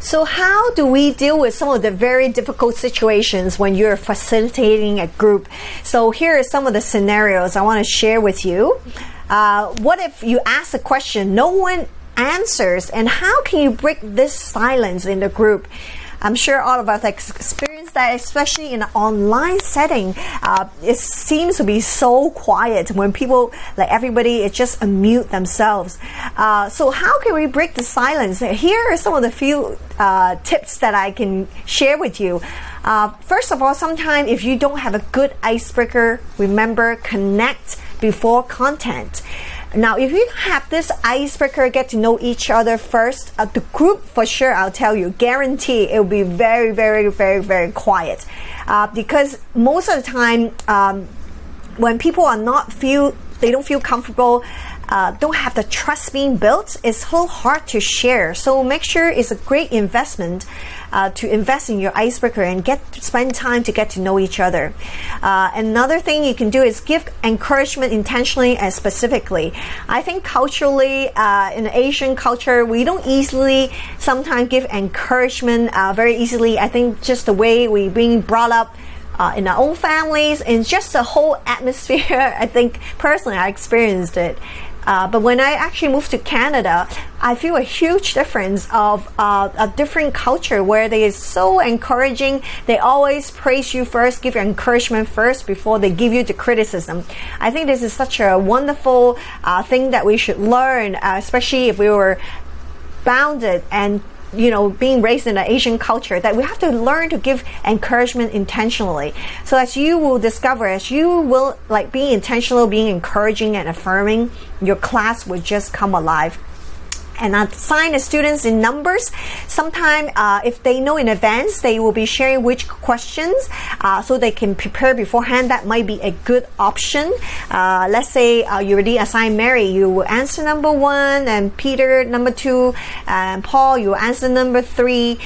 So how do we deal with some of the very difficult situations when you're facilitating a group? So here are some of the scenarios I want to share with you. What if you ask a question, no one answers, and how can you break this silence in the group? I'm sure all of us have experienced that, especially in an online setting. It seems to be so quiet when people, like everybody, is just unmute themselves. So how can we break the silence? Here are some of the few tips that I can share with you. First of all, sometimes if you don't have a good icebreaker, remember, connect before content. Now, if you have this icebreaker, get to know each other first, the group, for sure, I'll tell you, guarantee it will be very, very, very, very quiet. Because most of the time, when people are they don't feel comfortable, don't have the trust being built, it's so hard to share. So make sure it's a great investment to invest in your icebreaker and spend time to get to know each other. Another thing you can do is give encouragement intentionally and specifically. I think culturally, in Asian culture, we don't easily sometimes give encouragement very easily. I think just the way we're being brought up in our own families and just the whole atmosphere, I think personally I experienced it. But when I actually moved to Canada, I feel a huge difference of a different culture where they are so encouraging. They always praise you first, give you encouragement first before they give you the criticism. I think this is such a wonderful thing that we should learn, especially if we were bounded and being raised in an Asian culture, that we have to learn to give encouragement intentionally. So as you will discover, as you will being intentional, being encouraging and affirming, your class will just come alive. And assign the students in numbers. Sometimes, if they know in advance, they will be sharing which questions so they can prepare beforehand. That might be a good option. Let's say you already assigned Mary, you will answer number 1, and Peter number 2, and Paul, you will answer number 3.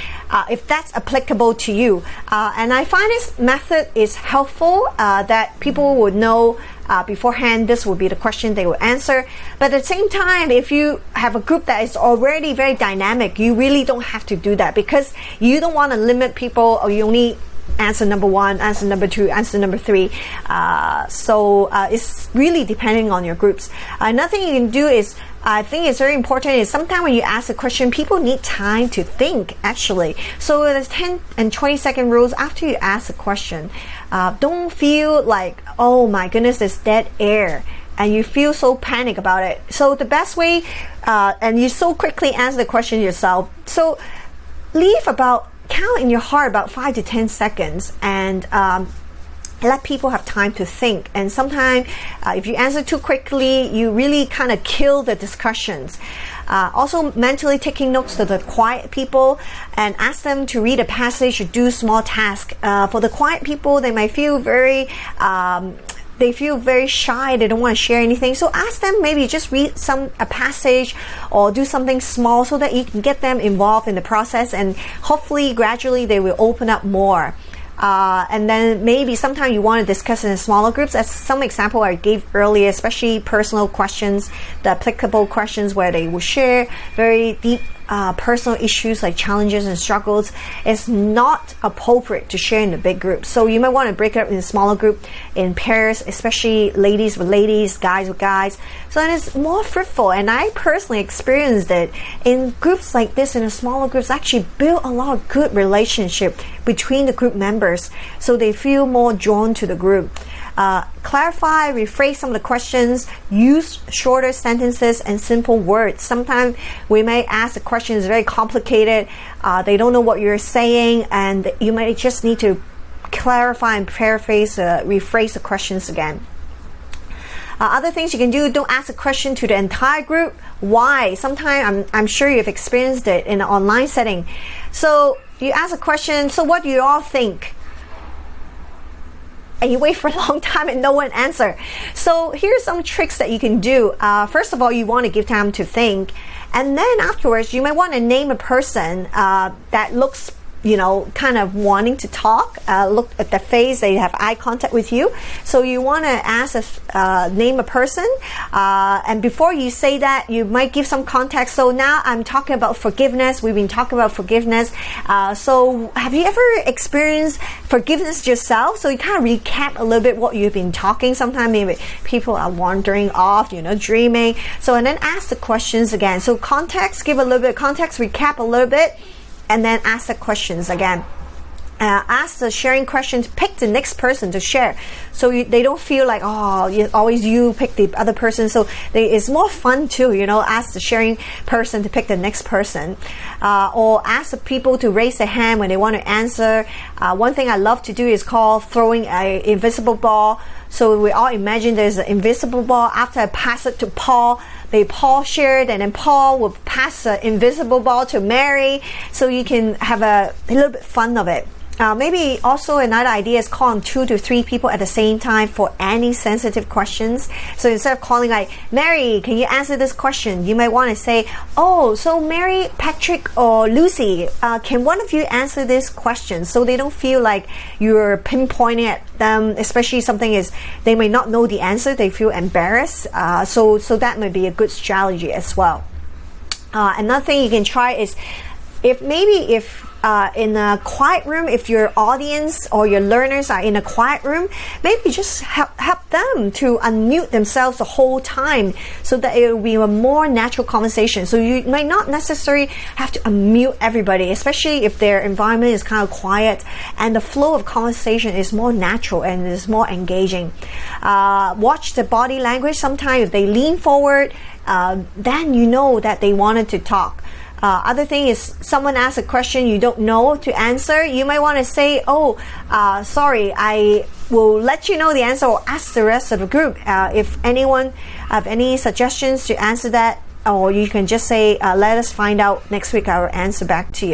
If that's applicable to you. And I find this method is helpful, that people would know beforehand this will be the question they will answer. But at the same time, if you have a group that is already very dynamic, you really don't have to do that, because you don't want to limit people, or you only answer number 1, answer number 2, answer number 3. So it's really depending on your groups. Another thing you can do is, I think it's very important, is sometimes when you ask a question, people need time to think, actually. So there's 10 and 20 second rules after you ask a question. Don't feel like, oh my goodness, there's dead air, and you feel so panic about it. So the best way, and you so quickly answer the question yourself. So count in your heart about 5 to 10 seconds and let people have time to think. And sometimes if you answer too quickly, you really kind of kill the discussions. Also, mentally taking notes to the quiet people and ask them to read a passage or do small tasks. For the quiet people, they might feel very shy. They don't want to share anything. So ask them, maybe just read a passage or do something small so that you can get them involved in the process, and hopefully gradually they will open up more. And then maybe sometimes you want to discuss in smaller groups. As some example I gave earlier, especially personal questions, the applicable questions where they will share very deep personal issues like challenges and struggles. It's not appropriate to share in a big group. So you might want to break it up in a smaller group, in pairs, especially ladies with ladies, guys with guys. So then it's more fruitful. And I personally experienced it in groups like this, in a smaller groups, actually build a lot of good relationship between the group members, so they feel more drawn to the group. Clarify, rephrase some of the questions, use shorter sentences and simple words. Sometimes we may ask the question is very complicated, they don't know what you're saying, and you might just need to clarify and paraphrase, rephrase the questions again. Other things you can do, don't ask a question to the entire group. Why? Sometimes I'm sure you've experienced it in an online setting. So you ask a question, so what do you all think? And you wait for a long time and no one answer. So here's some tricks that you can do. First of all, you want to give time to think. And then afterwards, you might want to name a person that looks kind of wanting to talk. Look at their face, they have eye contact with you. So you want to name a person, and before you say that, you might give some context. So now I'm talking about forgiveness. We've been talking about forgiveness. So have you ever experienced forgiveness yourself? So you kind of recap a little bit what you've been talking. Sometimes maybe people are wandering off, dreaming. So and then ask the questions again. So context, give a little bit of context, recap a little bit, and then ask the questions again. Ask the sharing questions, pick the next person to share, so they don't feel like, always you pick the other person. So it's more fun too, ask the sharing person to pick the next person, or ask the people to raise their hand when they want to answer. One thing I love to do is called throwing an invisible ball. So we all imagine there's an invisible ball. After I pass it to Paul, Paul shared, and then Paul will pass the invisible ball to Mary, so you can have a little bit fun of it. Maybe also another idea is calling 2 to 3 people at the same time for any sensitive questions. So instead of calling like, Mary, can you answer this question? You might want to say, so Mary, Patrick, or Lucy, can one of you answer this question? So they don't feel like you're pinpointing at them, especially something is they may not know the answer, they feel embarrassed. So that may be a good strategy as well. Another thing you can try is if in a quiet room, if your audience or your learners are in a quiet room, maybe just help them to unmute themselves the whole time, so that it will be a more natural conversation. So you might not necessarily have to unmute everybody, especially if their environment is kind of quiet and the flow of conversation is more natural and is more engaging. Watch the body language. Sometimes if they lean forward, then you know that they wanted to talk. Other thing is, someone asks a question you don't know to answer. You might want to say, sorry, I will let you know the answer, or ask the rest of the group. If anyone have any suggestions to answer that, or you can just say, let us find out next week, I will answer back to you.